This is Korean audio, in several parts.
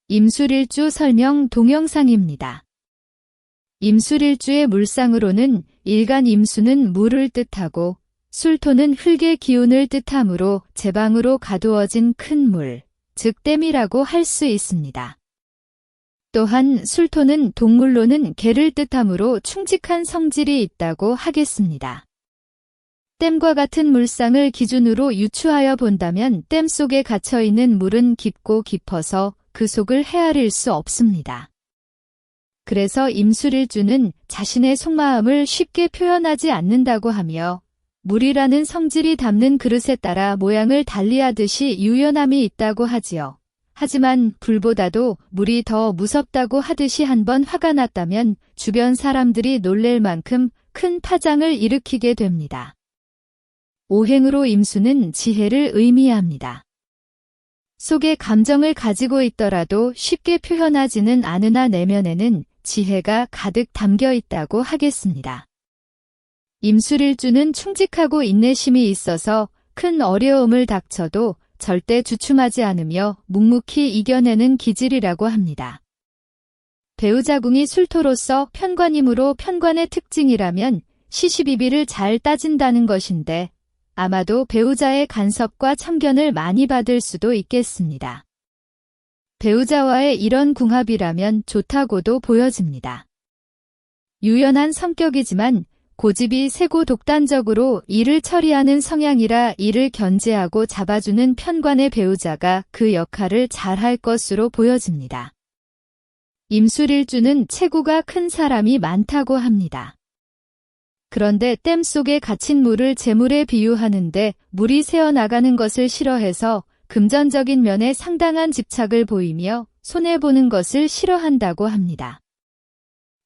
임술일주 설명 동영상입니다. 임술일주의 물상으로는 일간 임수는 물을 뜻하고 술토는 흙의 기운을 뜻하므로 제방으로 가두어진 큰 물, 즉 댐이라고 할 수 있습니다. 또한 술토는 동물로는 개를 뜻하므로 충직한 성질이 있다고 하겠습니다. 댐과 같은 물상을 기준으로 유추하여 본다면 댐 속에 갇혀있는 물은 깊고 깊어서 그 속을 헤아릴 수 없습니다. 그래서 임술일주는 자신의 속마음을 쉽게 표현하지 않는다고 하며 물이라는 성질이 담는 그릇에 따라 모양을 달리하듯이 유연함이 있다고 하지요. 하지만 불보다도 물이 더 무섭다고 하듯이 한번 화가 났다면 주변 사람들이 놀랄 만큼 큰 파장을 일으키게 됩니다. 오행으로 임수는 지혜를 의미합니다. 속에 감정을 가지고 있더라도 쉽게 표현하지는 않으나 내면에는 지혜가 가득 담겨 있다고 하겠습니다. 임술일주는 충직하고 인내심이 있어서 큰 어려움을 닥쳐도 절대 주춤하지 않으며 묵묵히 이겨내는 기질이라고 합니다. 배우자궁이 술토로서 편관이므로 편관의 특징이라면 시시비비를 잘 따진다는 것인데 아마도 배우자의 간섭과 참견을 많이 받을 수도 있겠습니다. 배우자와의 이런 궁합이라면 좋다고도 보여집니다. 유연한 성격이지만 고집이 세고 독단적으로 일을 처리하는 성향이라 이를 견제하고 잡아주는 편관의 배우자가 그 역할을 잘할 것으로 보여집니다. 임술일주는 체구가 큰 사람이 많다고 합니다. 그런데 댐 속에 갇힌 물을 재물에 비유하는데 물이 새어나가는 것을 싫어해서 금전적인 면에 상당한 집착을 보이며 손해보는 것을 싫어한다고 합니다.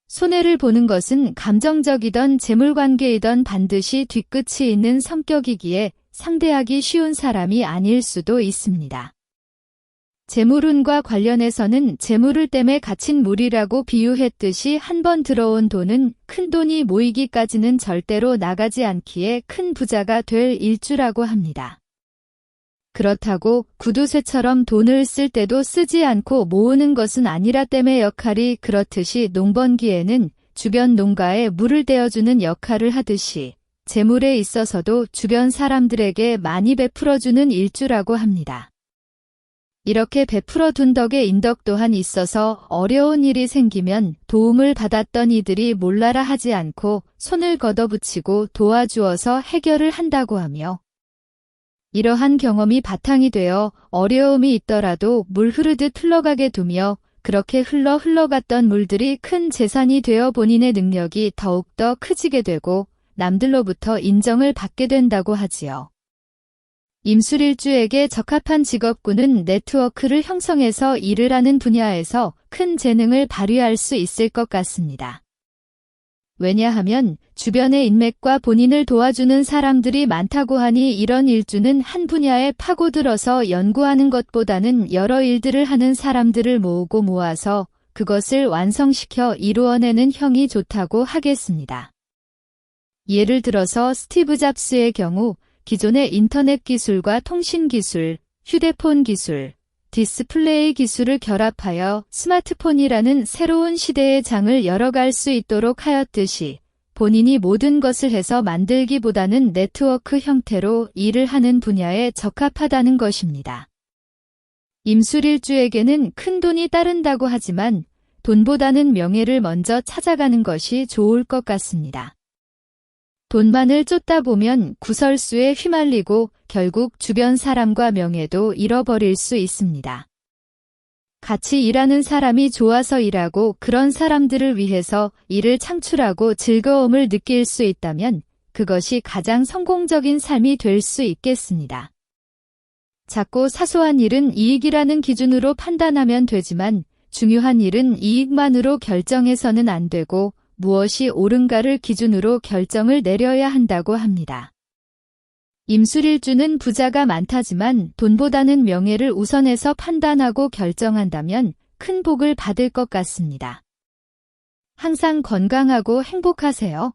손해를 보는 것은 감정적이던 재물관계이던 반드시 뒤끝이 있는 성격이기에 상대하기 쉬운 사람이 아닐 수도 있습니다. 재물운과 관련해서는 재물을 댐에 갇힌 물이라고 비유했듯이 한번 들어온 돈은 큰 돈이 모이기까지는 절대로 나가지 않기에 큰 부자가 될 일주라고 합니다. 그렇다고 구두쇠처럼 돈을 쓸 때도 쓰지 않고 모으는 것은 아니라 댐의 역할이 그렇듯이 농번기에는 주변 농가에 물을 대어주는 역할을 하듯이 재물에 있어서도 주변 사람들에게 많이 베풀어주는 일주라고 합니다. 이렇게 베풀어 둔 덕에 인덕 또한 있어서 어려운 일이 생기면 도움을 받았던 이들이 몰라라 하지 않고 손을 걷어붙이고 도와주어서 해결을 한다고 하며 이러한 경험이 바탕이 되어 어려움이 있더라도 물 흐르듯 흘러가게 두며 그렇게 흘러갔던 물들이 큰 재산이 되어 본인의 능력이 더욱더 커지게 되고 남들로부터 인정을 받게 된다고 하지요. 임술일주에게 적합한 직업군은 네트워크를 형성해서 일을 하는 분야에서 큰 재능을 발휘할 수 있을 것 같습니다. 왜냐하면 주변의 인맥과 본인을 도와주는 사람들이 많다고 하니 이런 일주는 한 분야에 파고들어서 연구하는 것보다는 여러 일들을 하는 사람들을 모아서 그것을 완성시켜 이루어내는 형이 좋다고 하겠습니다. 예를 들어서 스티브 잡스의 경우 기존의 인터넷 기술과 통신 기술, 휴대폰 기술, 디스플레이 기술을 결합하여 스마트폰이라는 새로운 시대의 장을 열어갈 수 있도록 하였듯이 본인이 모든 것을 해서 만들기보다는 네트워크 형태로 일을 하는 분야에 적합하다는 것입니다. 임술일주에게는 큰 돈이 따른다고 하지만 돈보다는 명예를 먼저 찾아가는 것이 좋을 것 같습니다. 돈만을 쫓다 보면 구설수에 휘말리고 결국 주변 사람과 명예도 잃어버릴 수 있습니다. 같이 일하는 사람이 좋아서 일하고 그런 사람들을 위해서 일을 창출하고 즐거움을 느낄 수 있다면 그것이 가장 성공적인 삶이 될 수 있겠습니다. 작고 사소한 일은 이익이라는 기준으로 판단하면 되지만 중요한 일은 이익만으로 결정해서는 안 되고 무엇이 옳은가를 기준으로 결정을 내려야 한다고 합니다. 임술일주는 부자가 많다지만 돈보다는 명예를 우선해서 판단하고 결정한다면 큰 복을 받을 것 같습니다. 항상 건강하고 행복하세요.